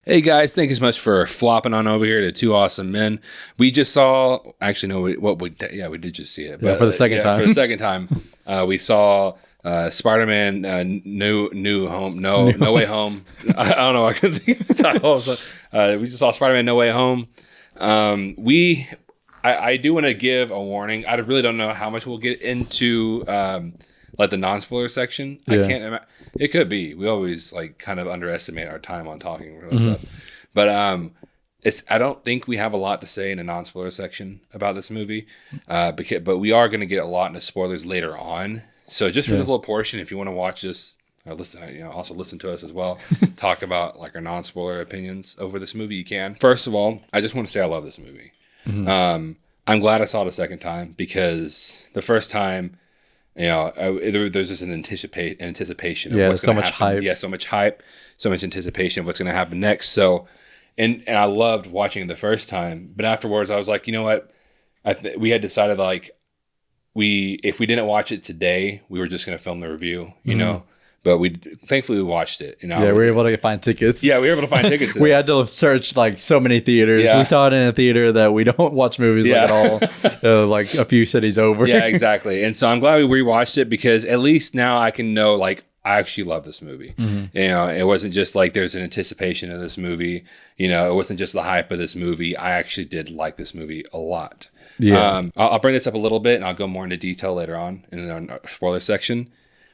Hey guys, thank you so much for flopping on over here to Two Awesome Men. We just saw, actually no, we did just see it. But, for the second time. For the second time, we saw Spider-Man No Way Home. I don't know, I couldn't think of the title. So, we just saw Spider-Man No Way Home. I do want to give a warning. I really don't know how much we'll get into like the non-spoiler section. Yeah. I can't. It could be. We always like kind of underestimate our time on talking about stuff. But I don't think we have a lot to say in a non-spoiler section about this movie. But we are going to get a lot into spoilers later on. So just for this little portion, if you want to watch this or listen, also listen to us as well, talk about like our non-spoiler opinions over this movie, you can. First of all, I just want to say I love this movie. Mm-hmm. I'm glad I saw it a second time because the first time, there's just an anticipation of what's going to happen. Hype. Yeah, so much hype, so much anticipation of what's going to happen next. So, and I loved watching it the first time, but afterwards I was like, you know what? We had decided like if we didn't watch it today, we were just going to film the review, you know. But thankfully we watched it. We were able to find tickets. Yeah, we were able to find tickets. We had to search like so many theaters. Yeah. We saw it in a theater that we don't watch movies like at all, like a few cities over. Yeah, exactly. And so I'm glad we rewatched it because at least now I can know like I actually love this movie. Mm-hmm. It wasn't just like there's an anticipation of this movie. It wasn't just the hype of this movie. I actually did like this movie a lot. Yeah. I'll bring this up a little bit and I'll go more into detail later on in our spoiler section.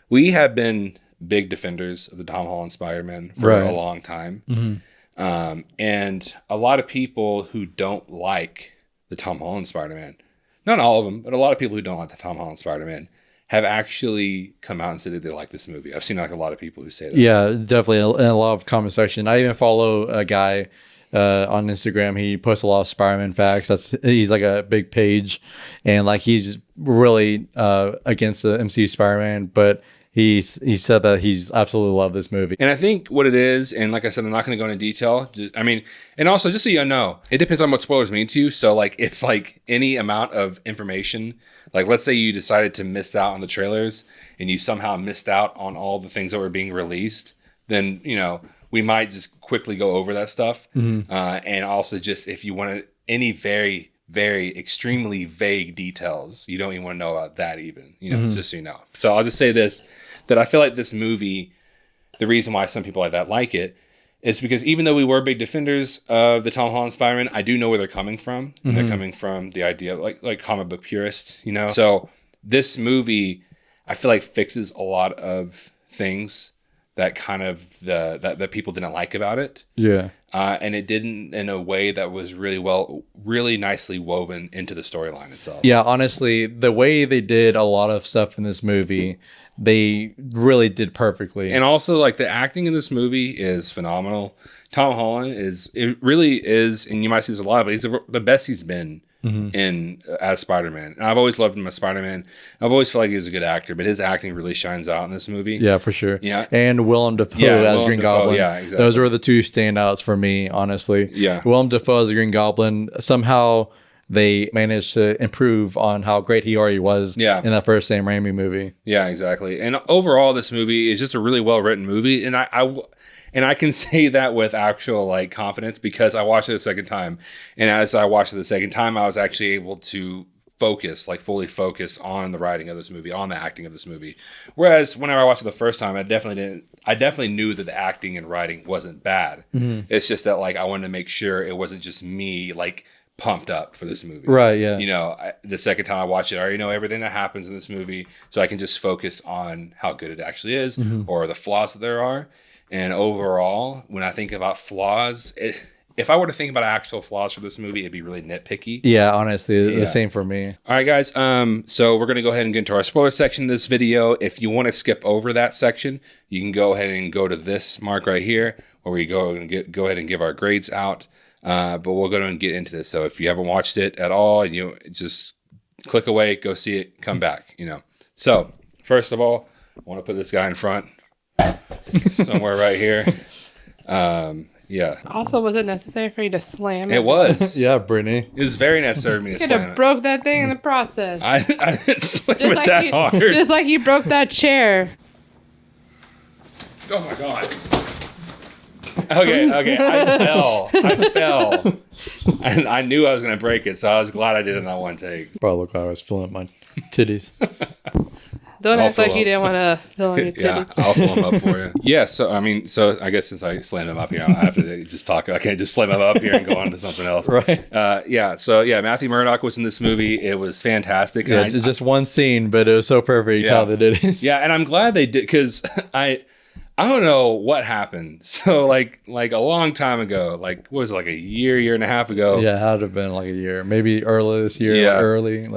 We have been big defenders of the Tom Holland Spider-Man for a long time. Mm-hmm. And a lot of people who don't like the Tom Holland Spider-Man, not all of them, but a lot of people who don't like the Tom Holland Spider-Man have actually come out and said that they like this movie. I've seen like a lot of people who say that. Yeah, definitely in a lot of comment section. I even follow a guy on Instagram. He posts a lot of Spider-Man facts. He's like a big page, and like he's really against the MCU Spider-Man, but he said that he's absolutely loved this movie. And I think what it is, and like I said, I'm not going to go into detail. And also just so you know, it depends on what spoilers mean to you. So like if like any amount of information, like let's say you decided to miss out on the trailers and you somehow missed out on all the things that were being released, then, we might just quickly go over that stuff. Mm-hmm. And also just if you wanted any very, very extremely vague details, you don't even want to know about that even, just so you know. So I'll just say this, that I feel like this movie, the reason why some people like that like it is because even though we were big defenders of the Tom Holland Spider-Man, I do know where they're coming from. Mm-hmm. They're coming from the idea of like comic book purists, So this movie, I feel like fixes a lot of things that kind of that people didn't like about it. Yeah. And it didn't in a way that was really nicely woven into the storyline itself. Yeah, honestly, the way they did a lot of stuff in this movie, they really did perfectly. And also, like, the acting in this movie is phenomenal. Tom Holland really is, and you might see this a lot, but he's the best he's been in as Spider-Man. And I've always loved him as Spider-Man. I've always felt like he was a good actor, but his acting really shines out in this movie. Yeah, for sure. Yeah. And Willem Dafoe as Green Goblin. Yeah, exactly. Those were the two standouts for me, honestly. Yeah. Willem Dafoe as a Green Goblin, somehow they managed to improve on how great he already was in that first Sam Raimi movie. Yeah, exactly. And overall, this movie is just a really well-written movie. And I can say that with actual like confidence because I watched it a second time. And as I watched it the second time, I was actually able to fully focus on the writing of this movie, on the acting of this movie. Whereas whenever I watched it the first time, I definitely knew that the acting and writing wasn't bad. Mm-hmm. It's just that like I wanted to make sure it wasn't just me like pumped up for this movie. Right, yeah. The second time I watch it, I already know everything that happens in this movie, so I can just focus on how good it actually is or the flaws that there are. And overall, when I think about flaws, if I were to think about actual flaws for this movie, it'd be really nitpicky. Yeah, honestly, the same for me. All right, guys. So we're going to go ahead and get into our spoiler section of this video. If you want to skip over that section, you can go ahead and go to this mark right here, where we go ahead and give our grades out. But we'll go and get into this. So if you haven't watched it at all, just click away, go see it, come back. So first of all, I want to put this guy in front. Somewhere right here. Yeah. Also, was it necessary for you to slam it? It was. Yeah, Brittany. It was very necessary for me to slam it. You could have broke that thing in the process. I didn't slam it that hard. Just like you broke that chair. Oh my God. Okay. I fell. And I knew I was going to break it, so I was glad I did it in that one take. Probably looked like I was filling my titties. Don't act like you didn't want to fill in your titties. Yeah, I'll fill them up for you. Yeah, so I guess since I slammed them up here, I have to just talk. I can't just slam them up here and go on to something else. Right. Matthew Murdock was in this movie. It was fantastic. Yeah, just one scene, but it was so perfect how they did it. Yeah, and I'm glad they did, because I don't know what happened. So like a long time ago, like what was it, like a year and a half ago? Yeah, it had to have been like a year, maybe early this year,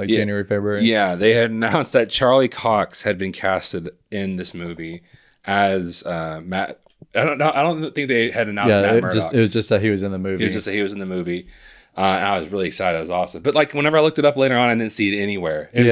January, February. Yeah, they had announced that Charlie Cox had been casted in this movie as Matt. I don't think they had announced Matt Murdock. It was just that he was in the movie. It was just that he was in the movie. And I was really excited. It was awesome. But like whenever I looked it up later on, I didn't see it anywhere. It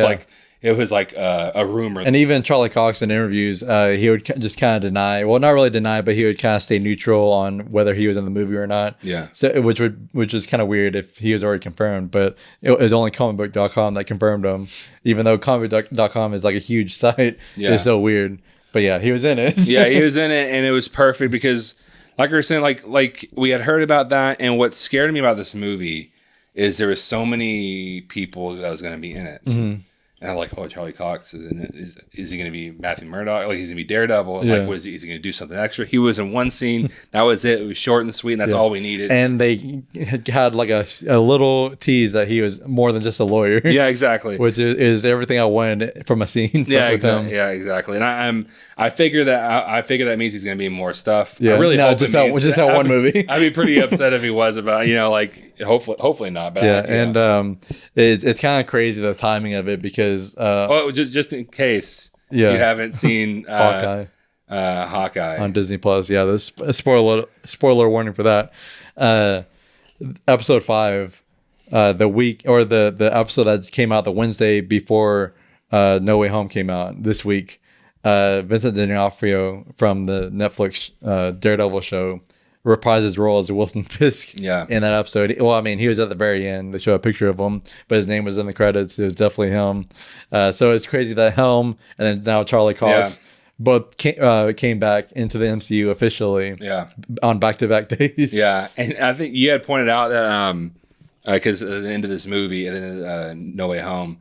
was like a rumor. And even Charlie Cox in interviews, he would just kind of deny. Well, not really deny, but he would kind of stay neutral on whether he was in the movie or not. Yeah. So which is kind of weird if he was already confirmed. But it was only comicbook.com that confirmed him, even though comicbook.com is like a huge site. Yeah. It's so weird. But yeah, he was in it. Yeah, he was in it, and it was perfect because, like we were saying, like we had heard about that, and what scared me about this movie is there was so many people that was going to be in it. Mm-hmm. And I'm like, oh, Charlie Cox is in it. Is he going to be Matthew Murdock? Like, he's going to be Daredevil? Yeah. Like, is he going to do something extra? He was in one scene. That was it. It was short and sweet, and that's all we needed. And they had like a little tease that he was more than just a lawyer. Yeah, exactly. Which is everything I wanted from a scene. Yeah, exactly. Yeah, exactly. And I figure that means he's going to be more stuff. Yeah, I really hope just that one movie. I'd be pretty upset if he was about, like hopefully not. But it's kind of crazy the timing of it because. Just in case you haven't seen Hawkeye on Disney Plus. Yeah, there's a spoiler warning for that. Episode 5, the episode that came out the Wednesday before No Way Home came out this week. Vincent D'Onofrio from the Netflix Daredevil show reprised his role as Wilson Fisk in that episode. Well, I mean, he was at the very end. They show a picture of him, but his name was in the credits. It was definitely him. So it's crazy that Helm and then now Charlie Cox both came back into the MCU officially on back-to-back days. Yeah, and I think you had pointed out that because at the end of this movie, and then No Way Home,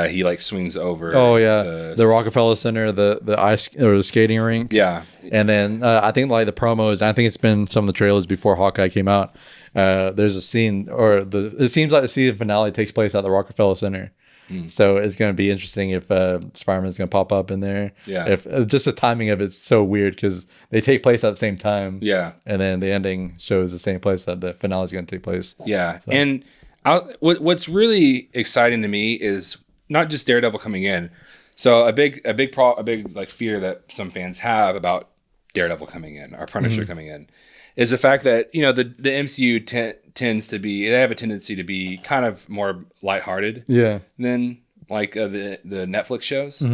he like swings over. Oh yeah, the Rockefeller Center, the ice or the skating rink. Yeah, and then I think like the promos. I think it's been some of the trailers before Hawkeye came out. There's a scene, it seems like the season finale takes place at the Rockefeller Center. So it's going to be interesting if Spider-Man's going to pop up in there. Yeah. If just the timing of it's so weird because they take place at the same time. Yeah. And then the ending shows the same place that the finale is going to take place. Yeah. So. And what's really exciting to me is not just Daredevil coming in. So a big like fear that some fans have about Daredevil coming in, or Punisher coming in, is the fact that the MCU tends to be, they have a tendency to be kind of more lighthearted than like the Netflix shows.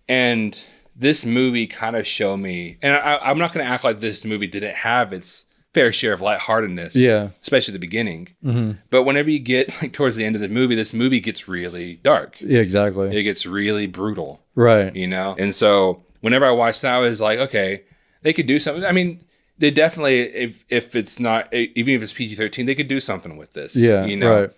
And this movie kind of showed me, and I'm not going to act like this movie didn't have its fair share of lightheartedness, especially at the beginning. But whenever you get like towards the end of the movie, this movie gets really dark. Yeah, exactly. It gets really brutal. Right. And so whenever I watched that, I was like, okay, they could do something. I mean, they definitely, if it's not, even if it's PG-13, they could do something with this. Yeah, right.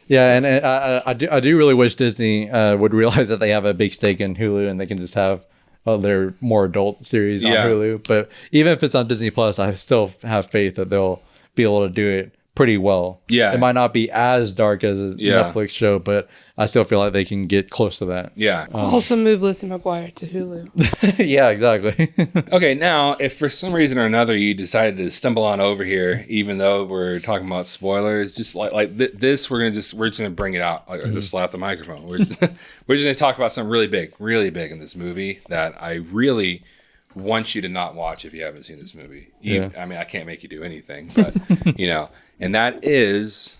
And I do really wish Disney would realize that they have a big stake in Hulu and they can just have their more adult series on Hulu. But even if it's on Disney Plus, I still have faith that they'll be able to do it pretty well. Yeah. It might not be as dark as a Netflix show, but I still feel like they can get close to that. Yeah. Also move Lizzie McGuire to Hulu. Yeah, exactly. Okay, now, if for some reason or another you decided to stumble on over here, even though we're talking about spoilers, just like this, we're just gonna bring it out. Like, just slap the microphone. We're just gonna talk about something really big in this movie that I really want you to not watch if you haven't seen this movie. I mean, I can't make you do anything, but and that is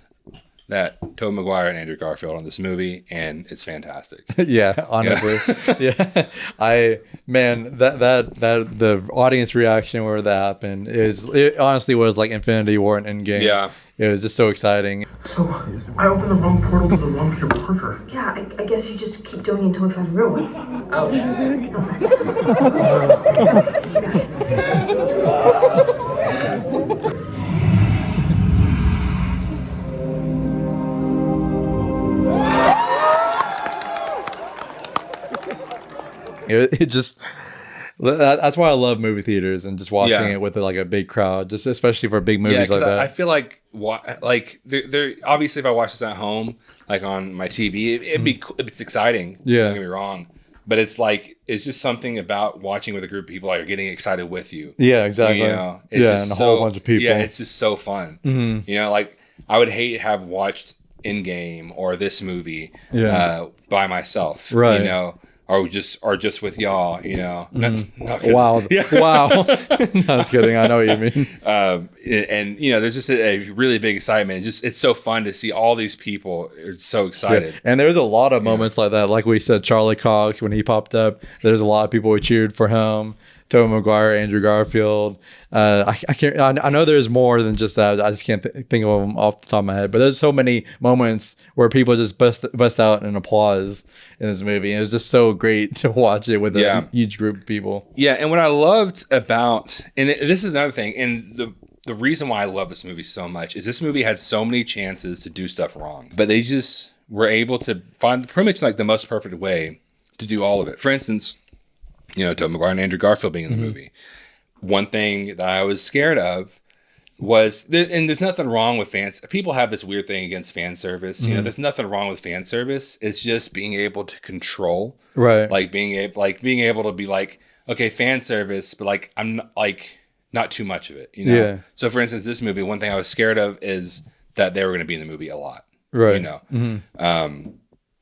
that Tobey Maguire and Andrew Garfield on this movie, and it's fantastic. Yeah, honestly. Yeah. The audience reaction where that happened it honestly was like Infinity War and Endgame. Yeah. It was just so exciting. So, I opened the wrong portal to the wrong Peter Parker. Yeah, I guess you just keep doing it until we find a real one. Oh. It just that's why I love movie theaters and just watching it with like a big crowd, just especially for big movies like that. I feel like they're obviously if I watch this at home, like on my TV, it's exciting. Yeah, don't get me wrong. But it's like it's just something about watching with a group of people that are getting excited with you. Yeah, exactly. You know, it's just and a whole bunch of people. Yeah, it's just so fun. Mm-hmm. You know, like I would hate to have watched Endgame or this movie by myself. Right. You know, or just with y'all. You know. Mm-hmm. Wow. Wow. No, I was kidding. I know what you mean. And you know, there's just a really big excitement. It's so fun to see all these people are so excited. Yeah. And there's a lot of moments like that. Like we said, Charlie Cox, when he popped up, there's a lot of people who cheered for him. Tobey Maguire, Andrew Garfield. I can't. I know there's more than just that. I just can't think of them off the top of my head. But there's so many moments where people just bust out in applause in this movie. And it was just so great to watch it with a huge group of people. Yeah, and what I loved about, this is another thing, and the reason why I love this movie so much is this movie had so many chances to do stuff wrong, but they just were able to find pretty much like the most perfect way to do all of it. For instance, you know, Tobey Maguire and Andrew Garfield being in the movie. One thing that I was scared of was, and there's nothing wrong with fans. People have this weird thing against fan service. You know, there's nothing wrong with fan service. It's just being able to control, right? Like being able to be like, okay, fan service, but like I'm not too much of it. You know. Yeah. So for instance, this movie, one thing I was scared of is that they were going to be in the movie a lot. Right. You know.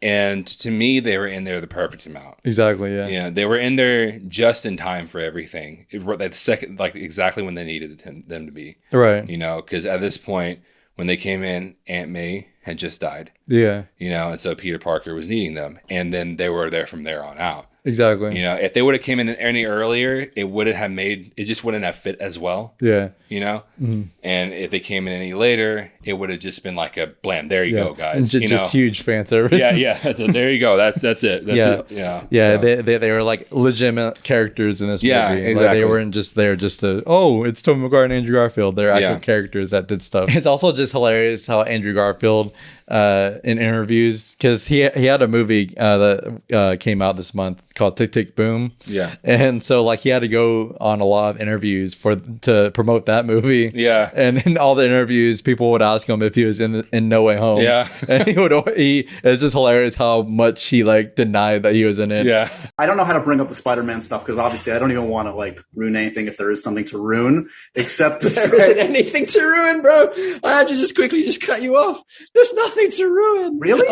And to me, they were in there the perfect amount. Exactly, yeah. Yeah, they were in there just in time for everything. The second, like exactly when they needed them to be. Right. You know, because at this point, when they came in, Aunt May had just died. Yeah. You know, and so Peter Parker was needing them. And then they were there from there on out. Exactly. You know, if they would have came in any earlier, it just wouldn't have fit as well. Yeah. You know? Mm-hmm. And if they came in any later, it would have just been like a blam. There you go, guys. Just huge fan service. Yeah. There you go. That's it. It. Yeah. Yeah. So. They were like legitimate characters in this movie. Yeah, exactly. Like they weren't just there just to, it's Tobey Maguire and Andrew Garfield. They're actual characters that did stuff. It's also just hilarious how Andrew Garfield in interviews, because he had a movie that came out this month called Tick Tick Boom. Yeah. And so like he had to go on a lot of interviews to promote that movie. Yeah. And in all the interviews, people would ask him if he was in No Way Home. Yeah. And it's just hilarious how much he like denied that he was in it. Yeah. I don't know how to bring up the Spider-Man stuff because obviously I don't even want to like ruin anything if there is something to ruin, except to there isn't anything to ruin, bro. I had to just quickly cut you off. There's nothing to ruin. Really?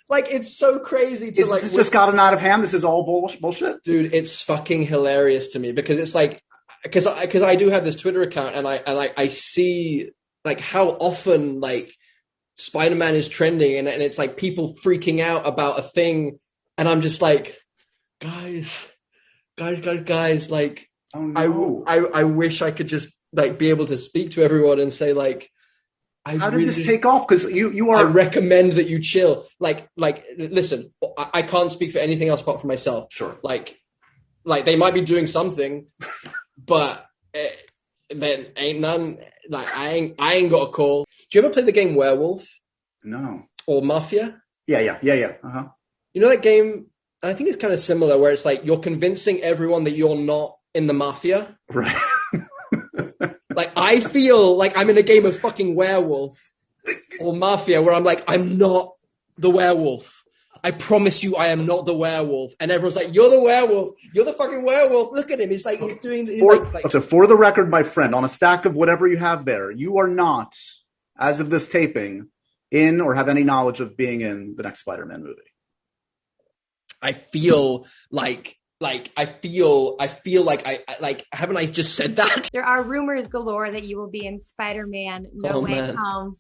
Like it's so crazy to this just gotten out of hand. This is all bullshit. Dude, it's fucking hilarious to me because it's like, because I do have this Twitter account and I see like how often like Spider-Man is trending and it's like people freaking out about a thing and I'm just like, guys, like, oh, no. I wish I could just like be able to speak to everyone and say like, how did this take off? Because you are. I recommend that you chill. Like, listen, I can't speak for anything else apart from myself. Sure. Like they might be doing something, but then ain't none. Like I ain't got a call. Do you ever play the game Werewolf? No. Or Mafia? Yeah. Uh-huh. You know that game? I think it's kind of similar, where it's like you're convincing everyone that you're not in the Mafia. Right. Like, I feel like I'm in a game of fucking Werewolf or Mafia where I'm like, I'm not the werewolf. I promise you I am not the werewolf. And everyone's like, you're the werewolf. You're the fucking werewolf. Look at him. He's like, he's doing... So for the record, my friend, on a stack of whatever you have there, you are not, as of this taping, in or have any knowledge of being in the next Spider-Man movie. I feel like I feel like I haven't I just said that? There are rumors galore that you will be in Spider-Man No Way Home.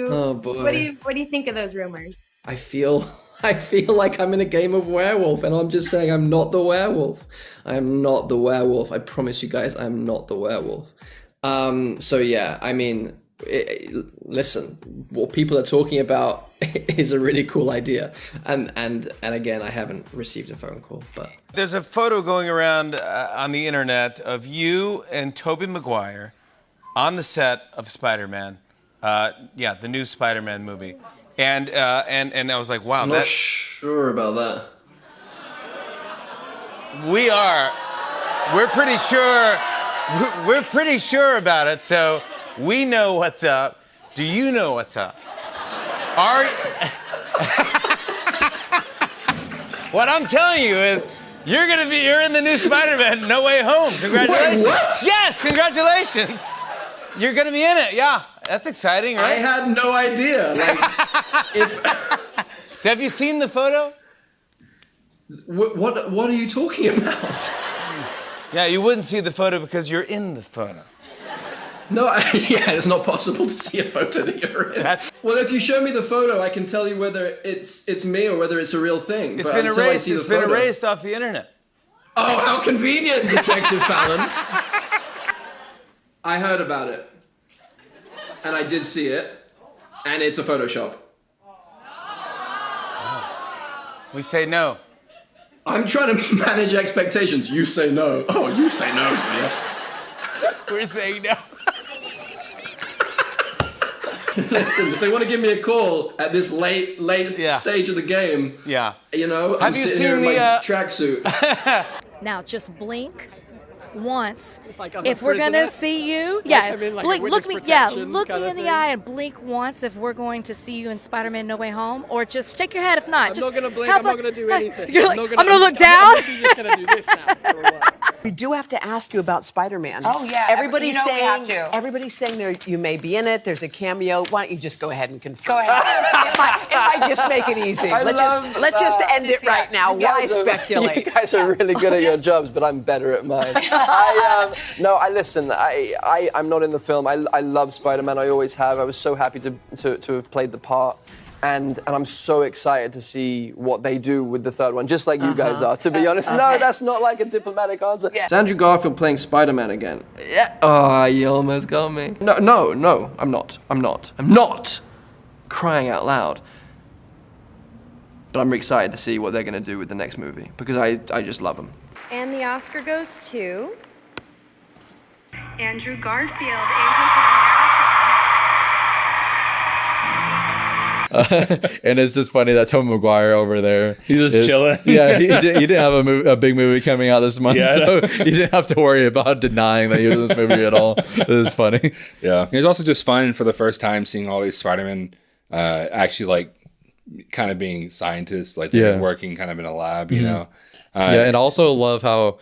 Oh boy. What do you think of those rumors? I feel like I'm in a game of werewolf and I'm just saying I'm not the werewolf. I'm not the werewolf. I promise you guys I'm not the werewolf. So yeah, I mean, listen, what people are talking about is a really cool idea, and again, I haven't received a phone call, but there's a photo going around on the internet of you and Tobey Maguire on the set of Spider-Man, the new Spider-Man movie, and I was like, wow, I'm not sure about that. We are. We're pretty sure. We're pretty sure about it, so we know what's up. Do you know what's up? What I'm telling you is, you're in the new Spider-Man No Way Home. Congratulations. Wait, what? Yes, congratulations. You're gonna be in it. Yeah, that's exciting, right? I had no idea. Like, Have you seen the photo? What are you talking about? Yeah, you wouldn't see the photo because you're in the photo. No, it's not possible to see a photo that you're in. Well, if you show me the photo, I can tell you whether it's me or whether it's a real thing. It's been erased. It's been erased off the internet. Oh, how convenient, Detective Fallon. I heard about it, and I did see it, and it's a Photoshop. We say no. I'm trying to manage expectations. You say no. Oh, you say no, yeah. We're saying no. Listen, if they want to give me a call at this late stage of the game, you know, I'm sitting here in my tracksuit. Now just blink once. If we're gonna see you, blink. Look me in the eye and blink once if we're going to see you in Spider-Man No Way Home, or just shake your head if not. I'm not gonna blink. I'm not gonna do anything. You're like, I'm gonna look down. I'm just gonna do this now for a while. We do have to ask you about Spider-Man. Oh yeah, everybody's we have saying to. everybody's saying you may be in it. There's a cameo. Why don't you just go ahead and confirm? Go ahead. If I just make it easy, let's just end it right now. Why speculate? You guys are really good at your jobs, but I'm better at mine. I'm not in the film. I love Spider-Man. I always have. I was so happy to have played the part. And I'm so excited to see what they do with the third one, just like you guys are, to be honest. No, that's not like a diplomatic answer. It's Andrew Garfield playing Spider-Man again. Yeah. Oh, you almost got me. No, I'm not. I'm not crying out loud. But I'm excited to see what they're going to do with the next movie, because I just love them. And the Oscar goes to Andrew Garfield, Angels in America. And it's just funny that Tobey Maguire over there. He's just chilling. Yeah, he didn't have a big movie coming out this month, so he didn't have to worry about denying that he was in this movie at all. It was funny. Yeah, it was also just fun for the first time seeing all these Spider-Man actually like kind of being scientists, like they're working kind of in a lab, you know. And I also love how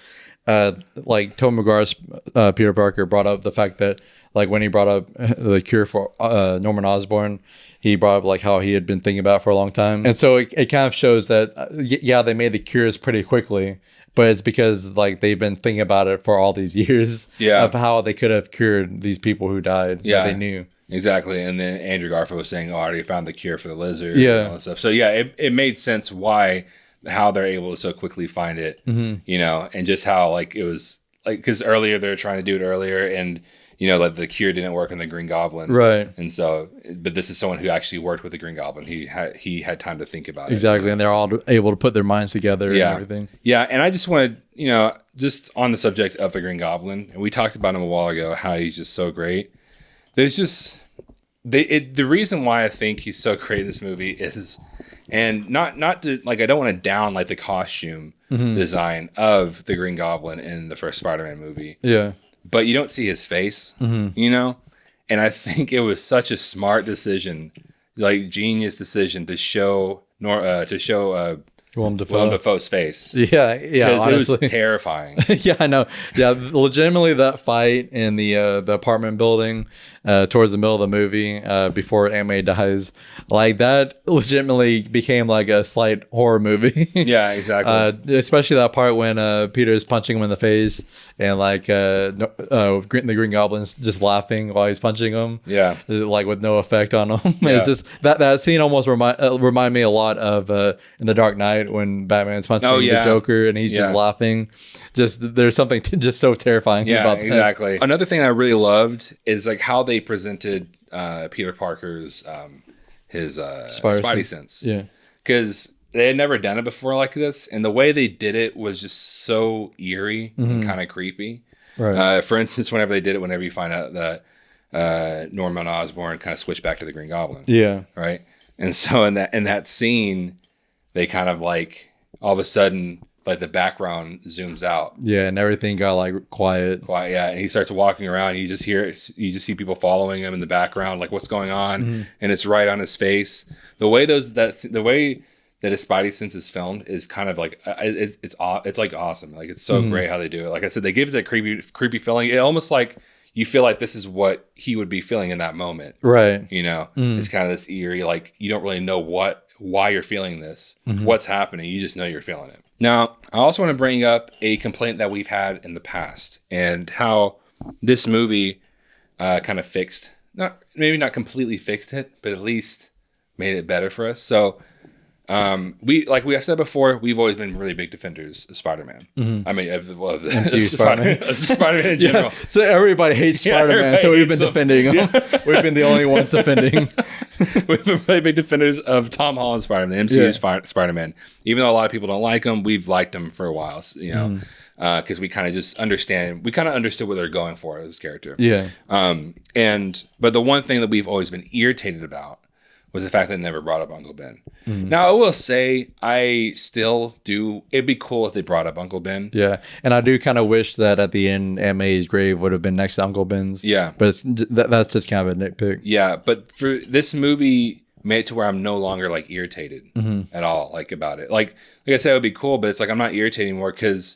like Tobey Maguire's Peter Parker brought up the fact that like when he brought up the cure for Norman Osborn, he brought up like how he had been thinking about it for a long time. And so it kind of shows that, they made the cures pretty quickly, but it's because like they've been thinking about it for all these years of how they could have cured these people who died that they knew. Exactly. And then Andrew Garfield was saying, I already found the cure for the lizard and all that stuff. So it made sense how they're able to so quickly find it, you know, and just how like it was like, because earlier they were trying to do it earlier and, you know, like the cure didn't work on the Green Goblin. Right. And so, but this is someone who actually worked with the Green Goblin. He had time to think about it. Exactly. And they're all able to put their minds together and everything. Yeah. And I just wanted, you know, just on the subject of the Green Goblin, and we talked about him a while ago, how he's just so great. There's just, the reason why I think he's so great in this movie is, and not to, like, I don't want to down like the costume design of the Green Goblin in the first Spider-Man movie. Yeah. But you don't see his face, you know? And I think it was such a smart decision, like genius decision to show Willem Dafoe's face. Yeah, because it was terrifying. Yeah, I know. Yeah, legitimately that fight in the apartment building towards the middle of the movie before Aunt May dies, like that legitimately became like a slight horror movie. Yeah, exactly. Especially that part when Peter is punching him in the face and like the Green Goblin's just laughing while he's punching him. Yeah, like with no effect on him. Yeah. It's just that scene almost remind me a lot of in The Dark Knight when Batman's punching the Joker and he's just laughing. Just there's something just so terrifying about that. Exactly. Another thing I really loved is like how they presented Peter Parker's his Spidey sense. Yeah, because they had never done it before like this, and the way they did it was just so eerie and kind of creepy. Right. For instance, whenever you find out that Norman Osborn kind of switched back to the Green Goblin. Yeah. Right. And so in that scene, they kind of like all of a sudden like the background zooms out. Yeah, and everything got like quiet. Yeah, and he starts walking around. You just see people following him in the background, like what's going on, and it's right on his face. The way that his Spidey sense is filmed is kind of like it's like awesome. Like it's so great how they do it. Like I said, they give it that creepy feeling. It almost like you feel like this is what he would be feeling in that moment, right? You know, it's kind of this eerie, like you don't really know why you're feeling this, what's happening. You just know you're feeling it. Now, I also want to bring up a complaint that we've had in the past and how this movie kind of maybe not completely fixed it, but at least made it better for us. So we have said before, we've always been really big defenders of Spider-Man. I mean, of MCU Spider-Man. Spider-Man in general. Yeah. So everybody hates Spider-Man, so we've been defending him. We've been the only ones defending. We've been really big defenders of Tom Holland Spider-Man, the MCU Spider-Man. Even though a lot of people don't like him, we've liked him for a while, you know, because we kind of just understood what they're going for as a character. Yeah. But the one thing that we've always been irritated about was the fact that they never brought up Uncle Ben. Now, I will say, I still do. It'd be cool if they brought up Uncle Ben. Yeah, and I do kind of wish that at the end, Aunt May's grave would have been next to Uncle Ben's. Yeah. But that's just kind of a nitpick. Yeah, but for this movie made it to where I'm no longer like irritated at all, like about it. Like I said, it would be cool, but it's like I'm not irritated anymore because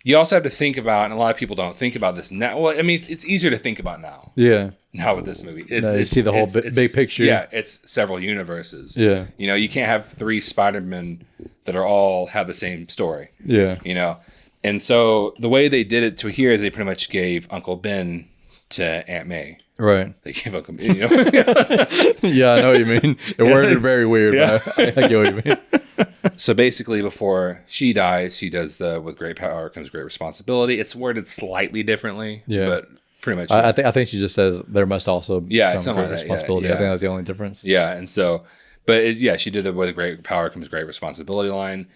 you also have to think about, and a lot of people don't think about this now. Well, I mean, it's easier to think about now. Yeah. Now with this movie, you see the whole big picture. Yeah, it's several universes. Yeah, you know, you can't have 3 Spider-Men that all have the same story. Yeah, you know, and so the way they did it to here is they pretty much gave Uncle Ben to Aunt May. Right. They gave Uncle Ben. You know? Yeah, I know what you mean. It worded very weird. Yeah. But I get what you mean. So basically, before she dies, she does with great power comes great responsibility. It's worded slightly differently. Yeah, but pretty much. I think she just says there must also come great responsibility. Yeah. I think that's the only difference. Yeah, and so, but she did the with great power comes great responsibility line,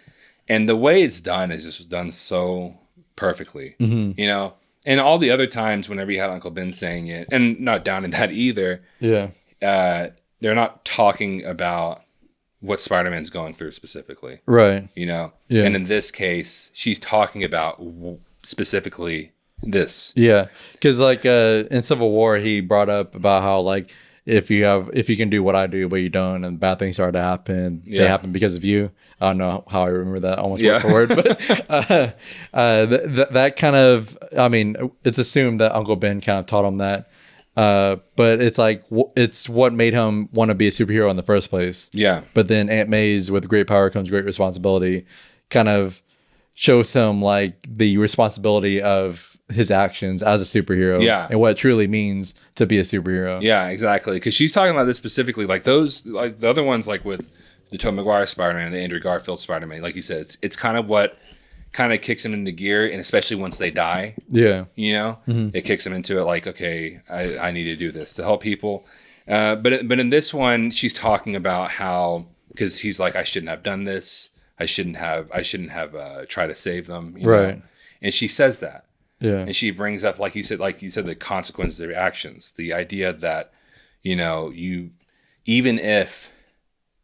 and the way it's done is just done so perfectly. You know, and all the other times whenever you had Uncle Ben saying it, and not down in that either. Yeah, they're not talking about what Spider-Man's going through specifically, right? You know, yeah. And in this case, she's talking about specifically this. Yeah, because like in Civil War, he brought up about how like if you can do what I do but you don't, and bad things start to happen, they happen because of you. I don't know how I remember that almost word for word, but that kind of, I mean, it's assumed that Uncle Ben kind of taught him that. But it's like it's what made him want to be a superhero in the first place. Yeah. But then Aunt May's with great power comes great responsibility kind of shows him like the responsibility of his actions as a superhero. Yeah. And what it truly means to be a superhero. Yeah, exactly. Because she's talking about this specifically, like those, like the other ones, like with the Tobey Maguire Spider-Man and the Andrew Garfield Spider-Man. Like you said, it's kind of what kind of kicks him into gear, and especially once they die. Yeah. You know, it kicks him into it like, okay, I need to do this to help people. But in this one, she's talking about how, because he's like, I shouldn't have done this. I shouldn't have tried to save them. You know? And she says that. Yeah. And she brings up, like you said, the consequences of your actions. The idea that, you know, even if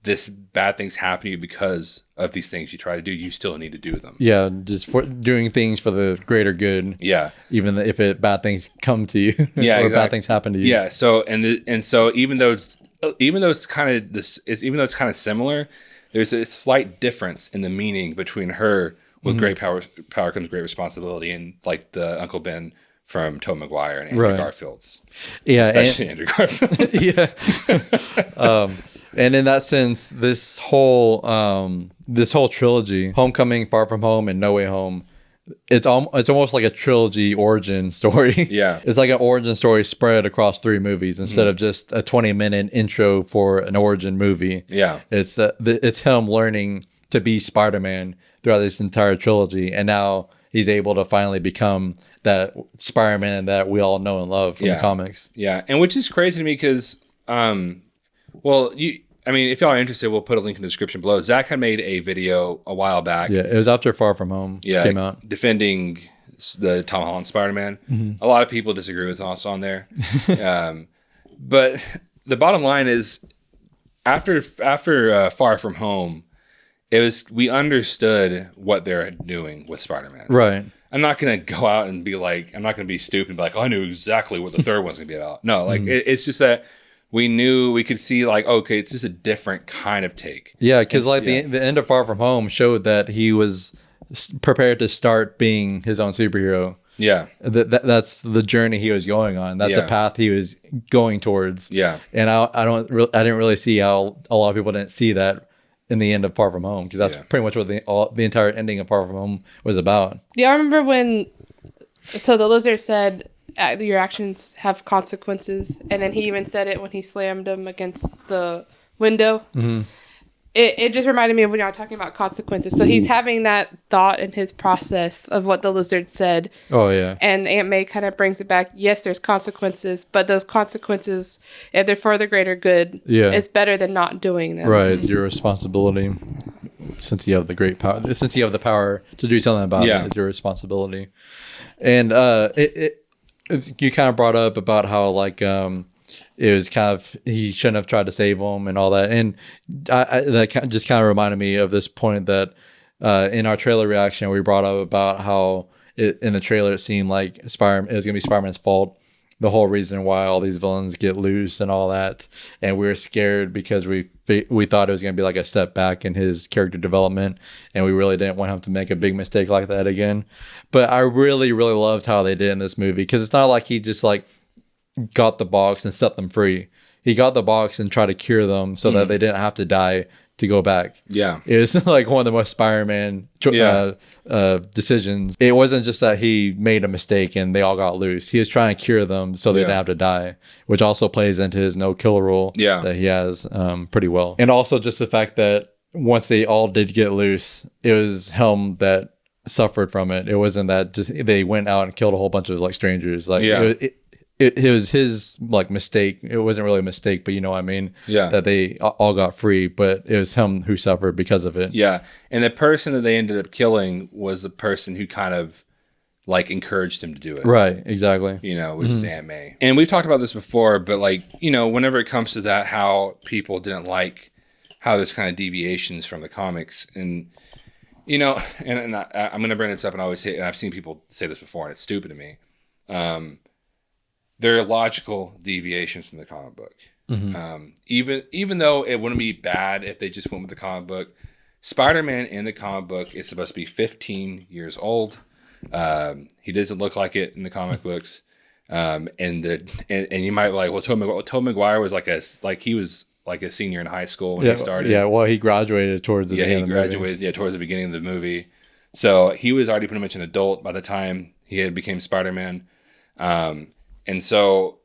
this bad things happen to you because of these things you try to do, you still need to do them. Yeah, just for doing things for the greater good. Yeah. Even if bad things come to you. Yeah. Or bad things happen to you. Yeah. So so even though it's kind of similar, there's a slight difference in the meaning between her with great power comes great responsibility, and like the Uncle Ben from Tobey Maguire and Andrew Garfield's. Yeah. Especially Andrew Garfield. Yeah. And in that sense, this whole trilogy, Homecoming, Far From Home, and No Way Home, it's almost like a trilogy origin story. Yeah. It's like an origin story spread across 3 movies instead of just a 20-minute intro for an origin movie. Yeah. It's him learning to be Spider-Man throughout this entire trilogy, and now he's able to finally become that Spider-Man that we all know and love from the comics. Yeah, and which is crazy to me because, if y'all are interested, we'll put a link in the description below. Zach had made a video a while back. Yeah, it was after Far From Home came out. Defending the Tom Holland Spider-Man. A lot of people disagree with us on there. But the bottom line is, after Far From Home, we understood what they're doing with Spider-Man. Right. I'm not going to go out and be like, I'm not going to be stupid and be like, oh, I knew exactly what the third one's going to be about. No, like it's just that we could see like, okay, it's just a different kind of take. Yeah, because like the end of Far From Home showed that he was prepared to start being his own superhero. Yeah. That's the journey he was going on. That's a path he was going towards. Yeah. And I didn't really see how a lot of people didn't see that in the end of Far From Home, because that's pretty much what the entire ending of Far From Home was about. Yeah, I remember when the lizard said your actions have consequences, and then he even said it when he slammed him against the window. Mm-hmm. It just reminded me of when y'all were talking about consequences. So he's having that thought in his process of what the lizard said. Oh, yeah. And Aunt May kind of brings it back. Yes, there's consequences, but those consequences, if they're for the greater good, it's better than not doing them. Right. It's your responsibility. Since you have the great power, since you have the power to do something about it, it's your responsibility. And you kind of brought up about how like it was kind of, he shouldn't have tried to save him and all that. And that just kind of reminded me of this point that in our trailer reaction, we brought up about how in the trailer, it seemed like it was going to be Spider-Man's fault. The whole reason why all these villains get loose and all that. And we were scared because we thought it was going to be like a step back in his character development. And we really didn't want him to make a big mistake like that again. But I really, really loved how they did in this movie, because it's not like he just like got the box and set them free. He got the box and tried to cure them so that they didn't have to die to go back. Yeah. It was like one of the most Spider-Man decisions. It wasn't just that he made a mistake and they all got loose. He was trying to cure them so they didn't have to die, which also plays into his no-kill rule that he has pretty well. And also just the fact that once they all did get loose, it was him that suffered from it. It wasn't that just they went out and killed a whole bunch of like strangers. Like it was his like mistake. It wasn't really a mistake, but you know what I mean? Yeah. That they all got free, but it was him who suffered because of it. Yeah. And the person that they ended up killing was the person who kind of like encouraged him to do it. Right. Exactly. You know, which is Aunt May. And we've talked about this before, but like, you know, whenever it comes to that, how people didn't like how there's kind of deviations from the comics. And, you know, and I'm going to bring this up, and I always say, and I've seen people say this before, and it's stupid to me. There are logical deviations from the comic book. Even though it wouldn't be bad if they just went with the comic book, Spider-Man in the comic book is supposed to be 15 years old. He doesn't look like it in the comic books. And you might be like, well, Tobey Maguire was he was like a senior in high school when he started. Yeah, well, he graduated towards the beginning of the movie. Towards the beginning of the movie. So he was already pretty much an adult by the time he had became Spider-Man. And so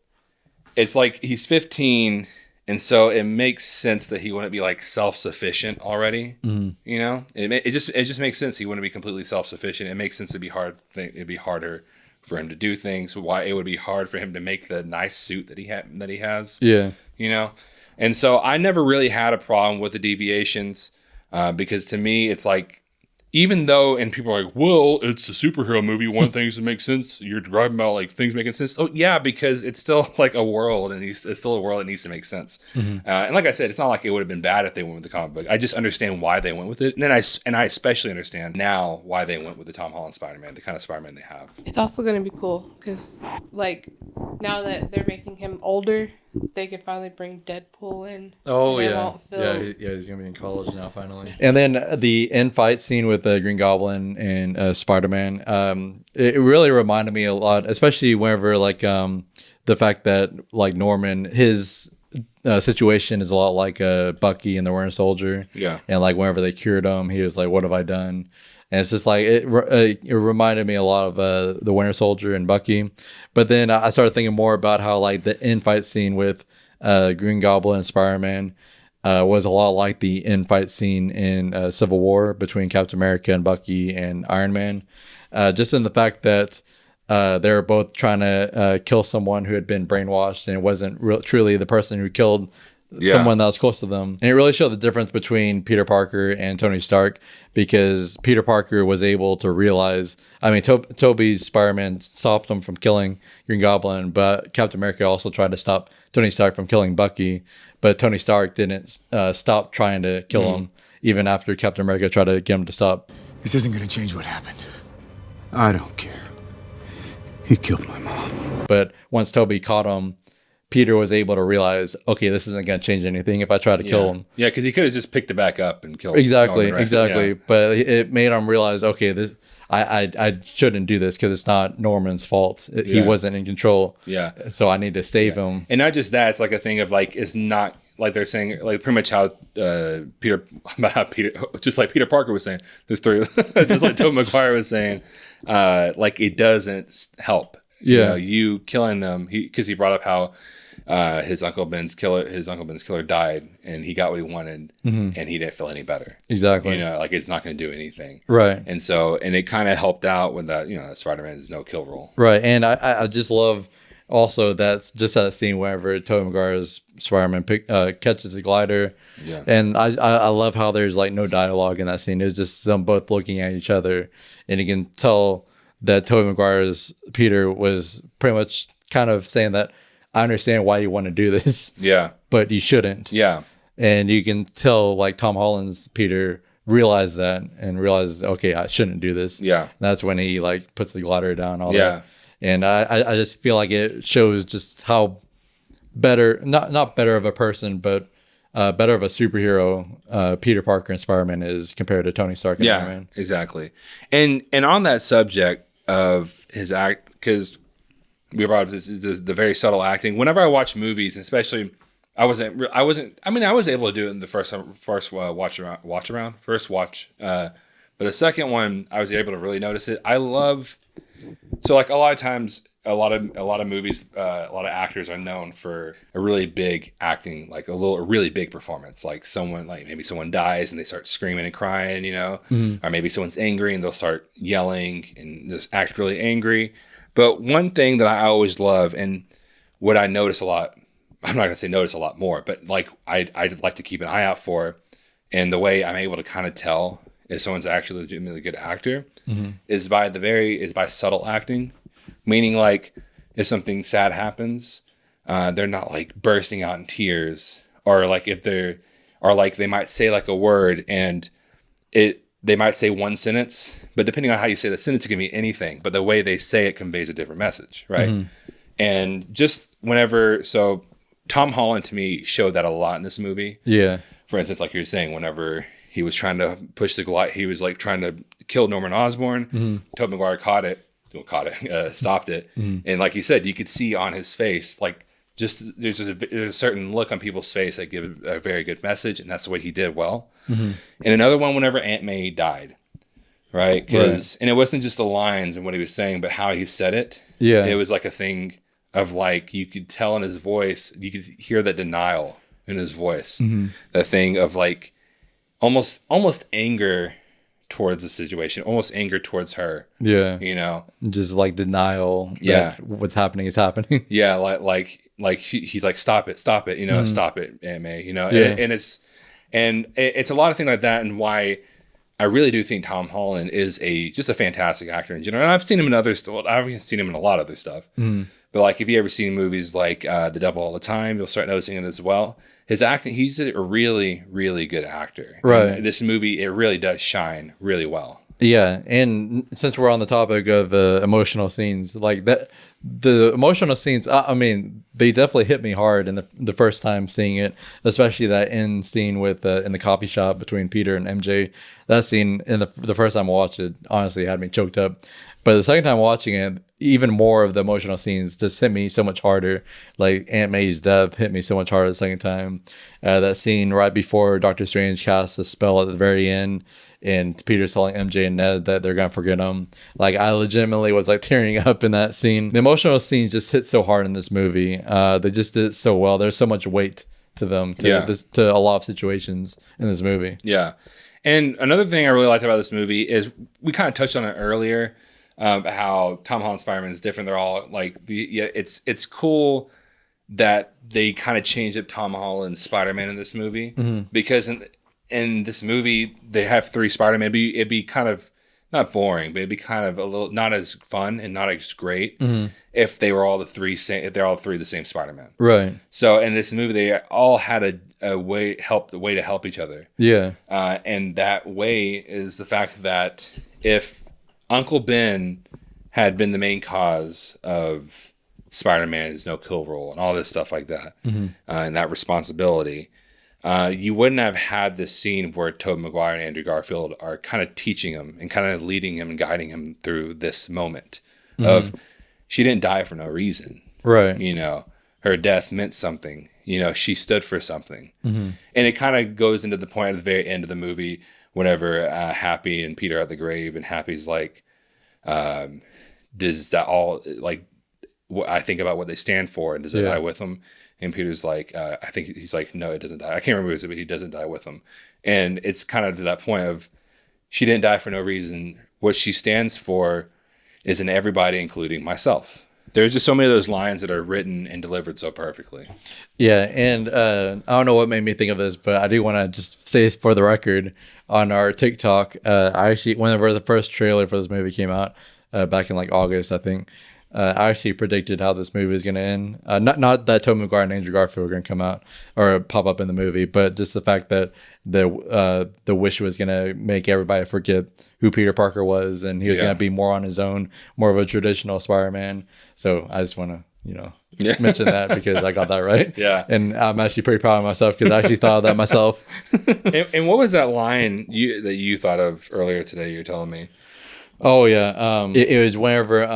it's like he's 15, and so it makes sense that he wouldn't be like self-sufficient already. You know, it just makes sense he wouldn't be completely self-sufficient. It makes sense it'd be harder for him to do things. Why it would be hard for him to make the nice suit that he has. Yeah, you know, and so I never really had a problem with the deviations because to me it's like, even though, and people are like, well, it's a superhero movie, one things that make sense. You're driving about like things making sense. Oh yeah, because it's still like a world, and it's still a world that needs to make sense. And like I said, it's not like it would have been bad if they went with the comic book. I just understand why they went with it, and then I especially understand now why they went with the Tom Holland Spider-Man, the kind of Spider-Man they have. It's also going to be cool because, like, now that they're making him older, they could finally bring Deadpool in. Oh yeah, he's gonna be in college now finally. And then the end fight scene with the Green Goblin and Spider-Man, it really reminded me a lot, especially whenever like the fact that like Norman, his situation is a lot like Bucky and the Winter Soldier. Yeah, and like whenever they cured him, he was like, "What have I done?" And it's just like it reminded me a lot of the Winter Soldier and Bucky. But then I started thinking more about how like the end fight scene with Green Goblin and Spider-Man was a lot like the end fight scene in Civil War between Captain America and Bucky and Iron Man. Just in the fact that they were both trying to kill someone who had been brainwashed, and it wasn't truly the person who killed someone that was close to them. And it really showed the difference between Peter Parker and Tony Stark, because Peter Parker was able to realize, I mean, Tobey's Spider-Man stopped him from killing Green Goblin, but Captain America also tried to stop Tony Stark from killing Bucky, but Tony Stark didn't stop trying to kill him, even after Captain America tried to get him to stop. This isn't going to change what happened. I don't care. He killed my mom. But once Tobey caught him, Peter was able to realize, okay, this isn't going to change anything if I try to kill him. Yeah, because he could have just picked it back up and killed Exactly, Norman, right? exactly. Yeah. But it made him realize, okay, this I shouldn't do this because it's not Norman's fault. He wasn't in control. Yeah. So I need to save him. And not just that, it's like a thing of like, it's not like they're saying, like pretty much how Peter, just like Peter Parker was saying, there's three, just like Tobey Maguire was saying, like it doesn't help. Yeah. You know, you killing them, because he brought up how his Uncle Ben's killer died, and he got what he wanted, and he didn't feel any better. Exactly. You know, like it's not going to do anything. Right. And so, and it kind of helped out with that, you know, Spider-Man's no kill rule. Right. And I just love also that's just that scene whenever Tobey Maguire's Spider-Man catches the glider. Yeah. And I love how there's like no dialogue in that scene. It's just them both looking at each other, and you can tell that Tobey Maguire's Peter was pretty much kind of saying that, I understand why you want to do this. Yeah. But you shouldn't. Yeah. And you can tell like Tom Holland's Peter realized that and realizes, okay, I shouldn't do this. Yeah. And that's when he like puts the glider down, all that. And I just feel like it shows just how better, not better of a person, but better of a superhero Peter Parker and Spider-Man is compared to Tony Stark and Iron Man. Exactly. And on that subject of his act, because we brought up the very subtle acting. Whenever I watch movies, especially, I was able to do it in the first watch. But the second one, I was able to really notice it. So like a lot of times, a lot of movies, a lot of actors are known for a really big acting, like a really big performance. Like maybe someone dies and they start screaming and crying, you know, or maybe someone's angry and they'll start yelling and just act really angry. But one thing that I always love, and what I notice a lot, I'm not going to say notice a lot more, but like I'd like to keep an eye out for, and the way I'm able to kind of tell if someone's actually a legitimately good actor is by subtle acting. Meaning, like, if something sad happens, they're not like bursting out in tears, or like they might say like a word and they might say one sentence, but depending on how you say the sentence, it can be anything. But the way they say it conveys a different message, right? And just so Tom Holland to me showed that a lot in this movie. Yeah. For instance, like you were saying, whenever he was trying to push the glide, he was like trying to kill Norman Osborn. Tobey Maguire stopped it, and like you said, you could see on his face, like there's a certain look on people's face that give a very good message, and that's the way he did well. And another one, whenever Aunt May died, right? And it wasn't just the lines and what he was saying, but how he said it. Yeah, it was like a thing of like you could tell in his voice, you could hear that denial in his voice, the thing of like almost anger towards the situation, almost anger towards her. Yeah, you know, just like denial. Yeah, that what's happening is happening. Yeah, like he's like, stop it, you know, stop it, Aunt May, you know. And it's a lot of things like that, and why I really do think Tom Holland is just a fantastic actor in general. And I've seen him in other stuff. I've seen him in a lot of other stuff. But like, if you ever seen movies like The Devil All the Time, you'll start noticing it as well. His acting, he's a really, really good actor. Right. And this movie, it really does shine really well. Yeah, and since we're on the topic of emotional scenes, like that, the emotional scenes, I mean, they definitely hit me hard in the first time seeing it, especially that end scene with in the coffee shop between Peter and MJ. That scene in the first time I watched it, honestly, had me choked up. But the second time watching it, even more of the emotional scenes just hit me so much harder. Like Aunt May's death hit me so much harder the second time. That scene right before Doctor Strange casts a spell at the very end, and Peter's telling MJ and Ned that they're gonna forget him. Like, I legitimately was like tearing up in that scene. The emotional scenes just hit so hard in this movie. They just did it so well. There's so much weight to them, to a lot of situations in this movie. Yeah. And another thing I really liked about this movie is, we kind of touched on it earlier, how Tom Holland Spider-Man is different. They're all like, it's cool that they kind of changed up Tom Holland's Spider-Man in this movie because in this movie they have 3 Spider-Man. It'd be kind of not boring, but it'd be kind of a little not as fun and not as great if they were all the 3 if they're all 3 the same Spider-Man. Right. So in this movie, they all had a way to help each other. Yeah. And that way is the fact that if Uncle Ben had been the main cause of Spider-Man's no-kill rule and all this stuff like that, and that responsibility, you wouldn't have had this scene where Tobey Maguire and Andrew Garfield are kind of teaching him and kind of leading him and guiding him through this moment of she didn't die for no reason. Right. You know, her death meant something. You know, she stood for something. And it kind of goes into the point at the very end of the movie whenever Happy and Peter are at the grave and Happy's like, does that all, like, I think about what they stand for and does it die with them? And Peter's like, I think he's like, no, it doesn't die. I can't remember what it was, but he doesn't die with them. And it's kind of to that point of she didn't die for no reason. What she stands for is in everybody, including myself. There's just so many of those lines that are written and delivered so perfectly. Yeah, and I don't know what made me think of this, but I do want to just say for the record on our TikTok, I actually, whenever the first trailer for this movie came out, back in like August, I think, I actually predicted how this movie is going to end. Not that Tobey Maguire and Andrew Garfield were going to come out or pop up in the movie, but just the fact that the wish was going to make everybody forget who Peter Parker was, and he was going to be more on his own, more of a traditional Spider-Man. So I just want to, mention that because I got that right. Yeah. And I'm actually pretty proud of myself because I actually thought of that myself. and what was that line that you thought of earlier today? You're telling me. Oh yeah, it was whenever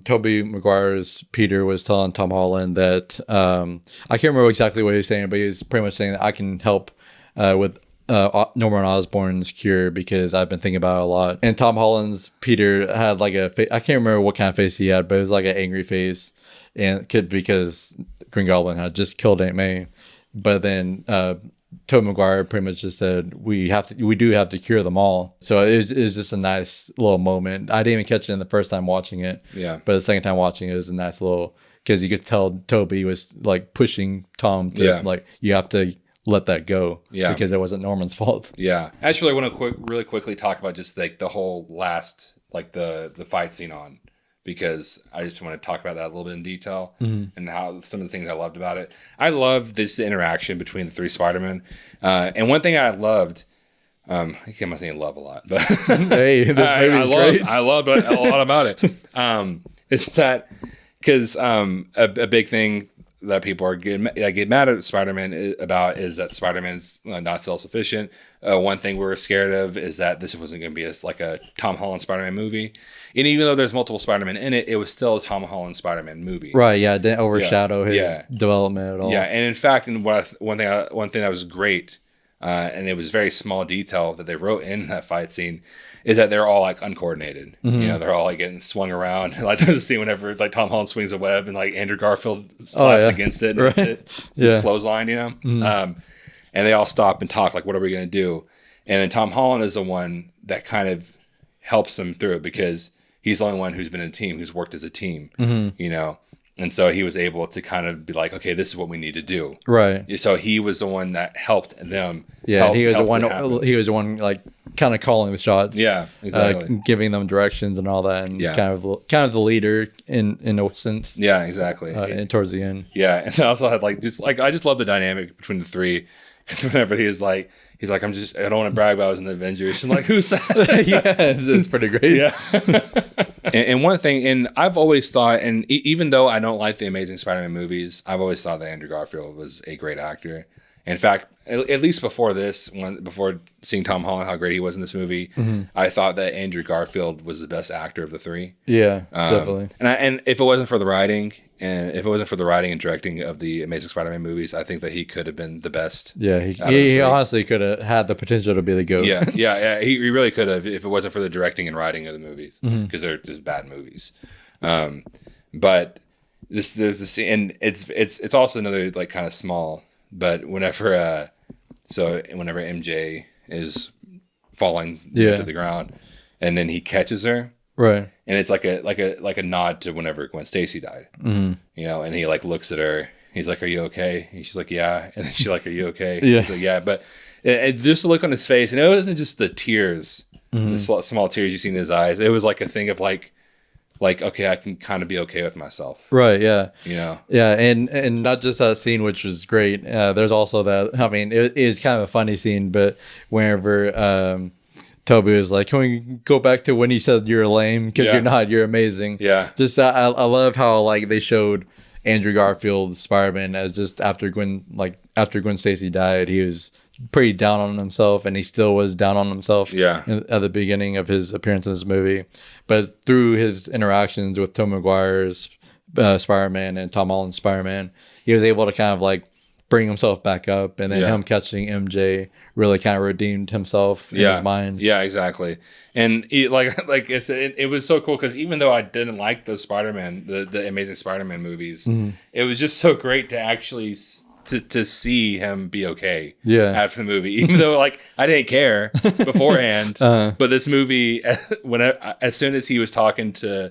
Tobey Maguire's Peter was telling Tom Holland that I can't remember exactly what he was saying, but he was pretty much saying that I can help with Norman Osborn's cure because I've been thinking about it a lot. And Tom Holland's Peter had like I can't remember what kind of face he had, but it was like an angry face, and because Green Goblin had just killed Aunt May, but then Tobey Maguire pretty much just said we do have to cure them all. So it was just a nice little moment. I didn't even catch it in the first time watching it. Yeah. But the second time watching it was a nice little, because you could tell Toby was like pushing Tom to like, you have to let that go. Yeah. Because it wasn't Norman's fault. Yeah. Actually, I want to really quickly talk about just like the whole last, like the fight scene on, because I just want to talk about that a little bit in detail and how some of the things I loved about it. I loved this interaction between the 3 Spider-Men. And one thing I loved, I can't saying love a lot, but hey, this movie's great. I loved a lot about it. Is that because a big thing that people are get mad at Spider-Man about is that Spider-Man's not self-sufficient. One thing we were scared of is that this wasn't going to be like a Tom Holland Spider-Man movie. And even though there's multiple Spider-Man in it, it was still a Tom Holland Spider-Man movie. Right, yeah, it didn't overshadow his development at all. Yeah, and in fact, one thing that was great, and it was very small detail that they wrote in that fight scene, is that they're all like uncoordinated. They're all like getting swung around. Like there's a scene whenever like Tom Holland swings a web and like Andrew Garfield slaps against it and hits it. His clothesline, and they all stop and talk like, what are we going to do? And then Tom Holland is the one that kind of helps them through it because he's the only one who's been in a team, who's worked as a team, And so he was able to kind of be like, okay, this is what we need to do. Right. So he was the one that helped them. Yeah, he was the one like kind of calling the shots. Yeah, exactly. Giving them directions and all that, and kind of the leader in a sense. Yeah, exactly. And towards the end. Yeah, and I also had I just love the dynamic between the 3. Because whenever he's like, I don't want to brag about I was in the Avengers. And like, who's that? It's pretty great. Yeah. and one thing, and I've always thought, and even though I don't like the Amazing Spider-Man movies, I've always thought that Andrew Garfield was a great actor. In fact, at least before seeing Tom Holland, how great he was in this movie, I thought that Andrew Garfield was the best actor of the 3. Yeah, definitely. And if it wasn't for the writing, and directing of the Amazing Spider-Man movies, I think that he could have been the best. Yeah, he honestly could have had the potential to be the GOAT. Yeah. He really could have if it wasn't for the directing and writing of the movies, because they're just bad movies. But there's this, and it's also another like kind of small. But whenever MJ is falling to the ground, and then he catches her, right, and it's like a nod to whenever Gwen Stacy died, and he like looks at her He's like, "Are you okay?" And she's like, "Yeah." And then she's like, "Are you okay?" Yeah. He's like, "Yeah." But just the look on his face, and it wasn't just the tears, the small tears you see in his eyes. It was like a thing of like, okay, I can kind of be okay with myself. Right. Yeah. You know. Yeah, and not just that scene, which was great. There's also that. I mean, it is kind of a funny scene, but whenever Toby was like, "Can we go back to when you said you're lame? Because you're not. You're amazing." Yeah. Just I love how like they showed Andrew Garfield's Spider-Man as just after Gwen Stacy died, he was pretty down on himself, and he still was down on himself. Yeah. At the beginning of his appearance in this movie, but through his interactions with Tobey Maguire's Spider-Man and Tom Holland's Spider-Man, he was able to kind of like bring himself back up, and then him catching MJ really kind of redeemed himself in his mind. Yeah, exactly. And like I said, it was so cool because even though I didn't like those Spider-Man, the Amazing Spider-Man movies, it was just so great to actually to see him be okay after the movie. Even though like I didn't care beforehand, but this movie, as soon as he was talking to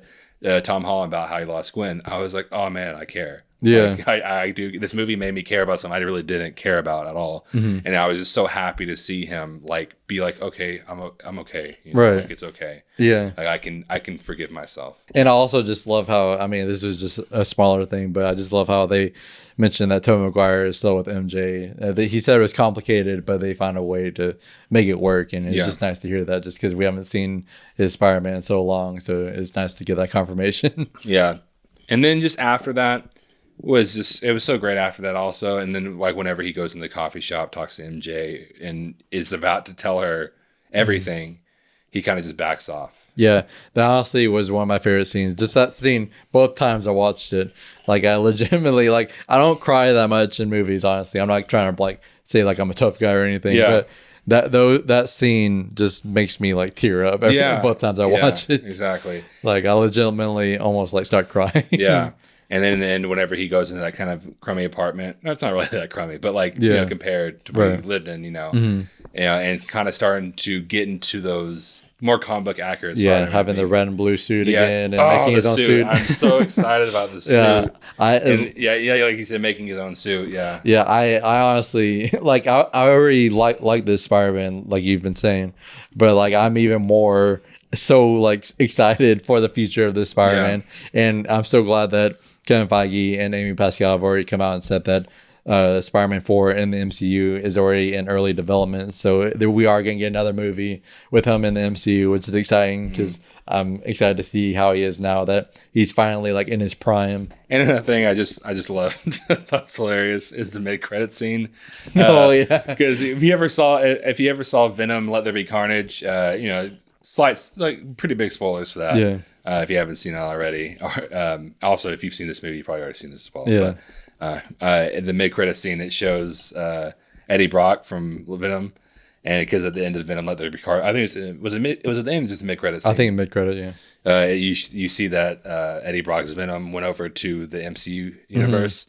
Tom Holland about how he lost Gwen, I was like, oh man, I care. Yeah. Like, I do. This movie made me care about something I really didn't care about at all. And I was just so happy to see him like be like, okay, I'm okay. You know, right. Like it's okay. Yeah. Like I can forgive myself. And I also just love how, I mean, this is just a smaller thing, but I just love how they mentioned that Tobey Maguire is still with MJ. He said it was complicated, but they found a way to make it work. And it's just nice to hear that just because we haven't seen his Spider-Man in so long. So it's nice to get that confirmation. Yeah. And then just after that, it was so great after that also. And then like whenever he goes in the coffee shop, talks to MJ and is about to tell her everything, he kind of just backs off. Yeah, that honestly was one of my favorite scenes. Just that scene, both times I watched it, like I legitimately, like I don't cry that much in movies, honestly. I'm not trying to like say like I'm a tough guy or anything, but that scene just makes me like tear up both times I watch it. Exactly. Like I legitimately almost like start crying. Yeah. And then in the end, whenever he goes into that kind of crummy apartment, no, it's not really that crummy, but like, you know, compared to where he lived in, you know, and kind of starting to get into those more comic book accurate. Yeah, having the red and blue suit again and making his own suit. I'm so excited about the suit. Like you said, making his own suit. Yeah. Yeah, I honestly, like, I already like this Spider-Man, like you've been saying, but like, I'm even more so like excited for the future of this Spider-Man. And I'm so glad that Kevin Feige and Amy Pascal have already come out and said that Spider-Man 4 in the MCU is already in early development. So we are going to get another movie with him in the MCU, which is exciting because I'm excited to see how he is now that he's finally like in his prime. And another thing I just loved, that was hilarious, is the mid-credit scene. Because if you ever saw Venom: Let There Be Carnage, you know, slight, like pretty big spoilers for that. Yeah. If you haven't seen it already, or also if you've seen this movie, you probably already seen this as well. Yeah. But, in the mid-credit scene, it shows Eddie Brock from Venom, and because at the end of the Venom: Let There Be Carnage, I think it was at the end, just the mid-credit scene. I think mid-credit, yeah. You see that Eddie Brock's Venom went over to the MCU universe,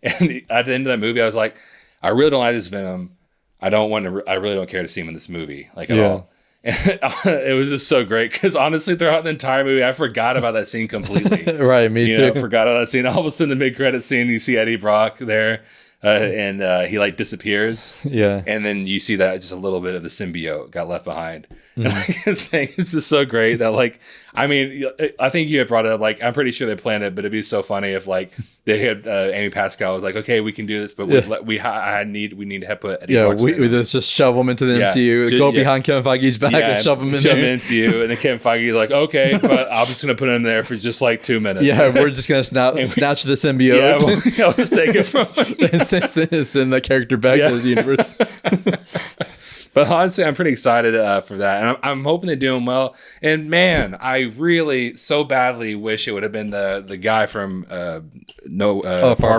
and at the end of that movie, I was like, I really don't like this Venom. I really don't care to see him in this movie, like at all. And it was just so great because honestly, throughout the entire movie, I forgot about that scene completely. Right, me too. I forgot about that scene. All of a sudden, the mid-credit scene, you see Eddie Brock there, and he like disappears. Yeah, and then you see that just a little bit of the symbiote got left behind. And like I was saying, it's just so great that like, I mean, I think you had brought it up. Like, I'm pretty sure they planned it, but it'd be so funny if like they had Amy Pascal was like, okay, we can do this, but we need to have put Eddie Brock. We just shove him into the MCU, go behind Kevin Feige's back and shove him in there. MCU, and then Kevin Feige's like, okay, but I'm just gonna put him there for just like 2 minutes. Yeah, we're just gonna snatch the symbiote. I'll just take it from him and send the character back to the universe. But honestly, I'm pretty excited for that, and I'm hoping they do him well. And man, I really so badly wish it would have been the guy from Far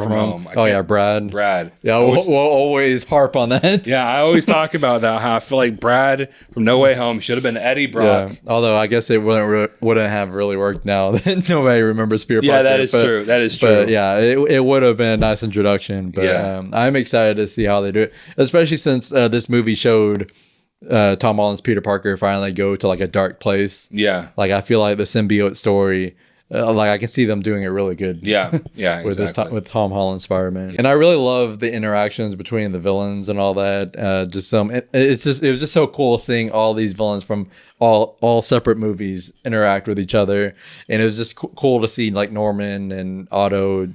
From Home. Brad. Yeah, we'll always harp on that. Yeah, I always talk about that. How I feel like Brad from No Way Home should have been Eddie Brock. Yeah, although I guess it wouldn't have really worked now that nobody remembers Peter Parker. Yeah, that is true. That is true. But yeah, it would have been a nice introduction. But I'm excited to see how they do it, especially since this movie showed Tom Holland's Peter Parker finally go to like a dark place. Yeah. Like I feel like the symbiote story like I can see them doing it really good. Yeah, with exactly. with Tom Holland Spider-Man, and I really love the interactions between the villains and all that. It was just so cool seeing all these villains from all separate movies interact with each other, and it was just cool to see like Norman and Otto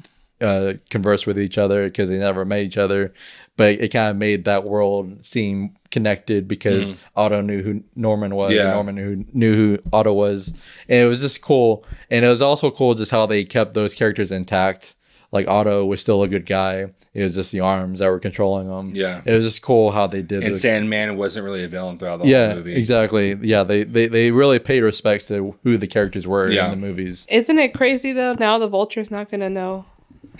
converse with each other because they never met each other, but it kind of made that world seem connected because Otto knew who Norman was, and Norman knew who Otto was, and it was just cool. And it was also cool just how they kept those characters intact. Like Otto was still a good guy. It was just the arms that were controlling him. Yeah, it was just cool how they did. And Sandman wasn't really a villain throughout the whole movie. Exactly. Yeah, they really paid respects to who the characters were in the movies. Isn't it crazy though? Now the Vulture's not gonna know.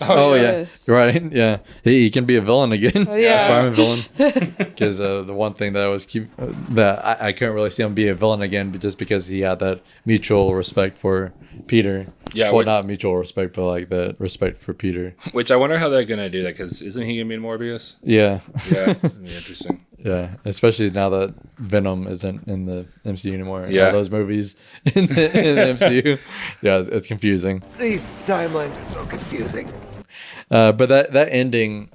Oh yeah, right. Yeah, he can be a villain again. Yeah, Spider-Man villain. Because the one thing that I couldn't really see him be a villain again, but just because he had that mutual respect for Peter. Yeah, well, not mutual respect, but like the respect for Peter. Which I wonder how they're gonna do that because isn't he gonna be in Morbius? Yeah. Yeah, that'd be interesting. Yeah, especially now that Venom isn't in the MCU anymore. Yeah, all those movies in the MCU. Yeah, it's confusing. These timelines are so confusing. But that ending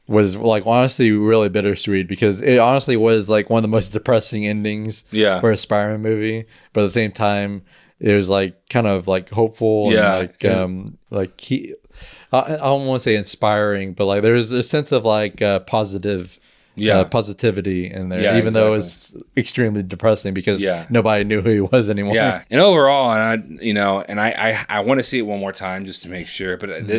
was like honestly really bittersweet because it honestly was like one of the most depressing endings for a Spider-Man movie. But at the same time, it was like kind of like hopeful and like he. I don't want to say inspiring, but like there's a sense of like positivity in there, even though it was extremely depressing because nobody knew who he was anymore. Yeah, and overall, and I want to see it one more time just to make sure. But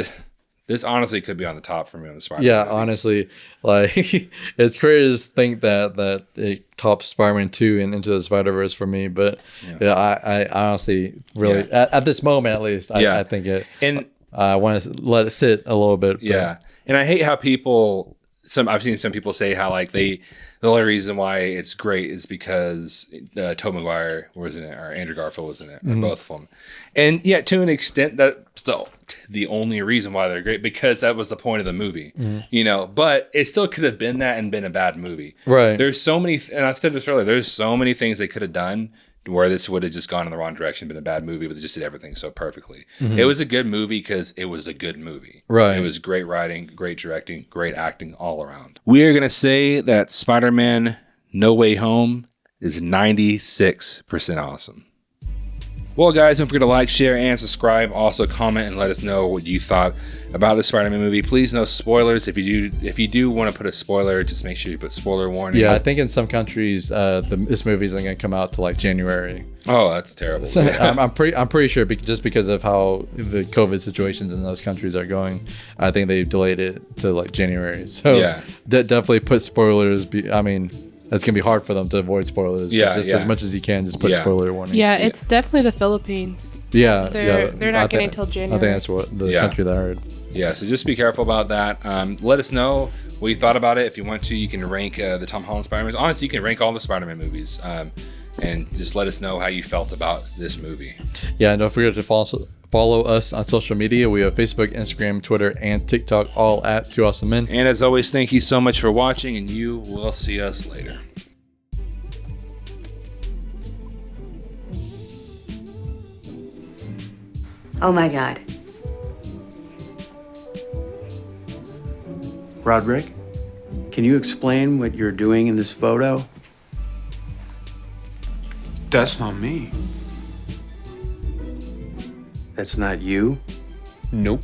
this honestly could be on the top for me on the Spider-Man. Yeah, movies. honestly, like it's crazy to think that it tops Spider-Man 2 and Into the Spider-Verse for me. But I honestly really at this moment at least I think it. And I want to let it sit a little bit. Yeah, and I hate how people. I've seen some people say how like the only reason why it's great is because Tobey Maguire was in it or Andrew Garfield was in it or both of them, and to an extent that's the only reason why they're great because that was the point of the movie, But it still could have been that and been a bad movie, right? There's so many, and I've said this earlier. There's so many things they could have done where this would have just gone in the wrong direction, been a bad movie, but they just did everything so perfectly. It was a good movie because it was a good movie. Right. It was great writing, great directing, great acting all around. We are going to say that Spider-Man No Way Home is 96% awesome. Well, guys, don't forget to like, share, and subscribe. Also, comment and let us know what you thought about the Spider-Man movie. Please, no spoilers. If you do want to put a spoiler, just make sure you put spoiler warning. Yeah, I think in some countries, this movie isn't going to come out till like January. Oh, that's terrible. So I'm pretty sure just because of how the COVID situations in those countries are going, I think they've delayed it to like January. So definitely put spoilers. It's going to be hard for them to avoid spoilers. But as much as you can, just put spoiler warnings. Yeah, it's definitely the Philippines. Yeah. They're not getting till January. I think that's what the country that I heard. Yeah, so just be careful about that. Let us know what you thought about it. If you want to, you can rank the Tom Holland Spider-Man. Honestly, you can rank all the Spider-Man movies. And just let us know how you felt about this movie. Yeah, and don't forget to follow us on social media. We have Facebook, Instagram, Twitter, and TikTok, all at 2 Awesome Men. And as always, thank you so much for watching, and you will see us later. Oh my God. Roderick, can you explain what you're doing in this photo? That's not me. That's not you? Nope.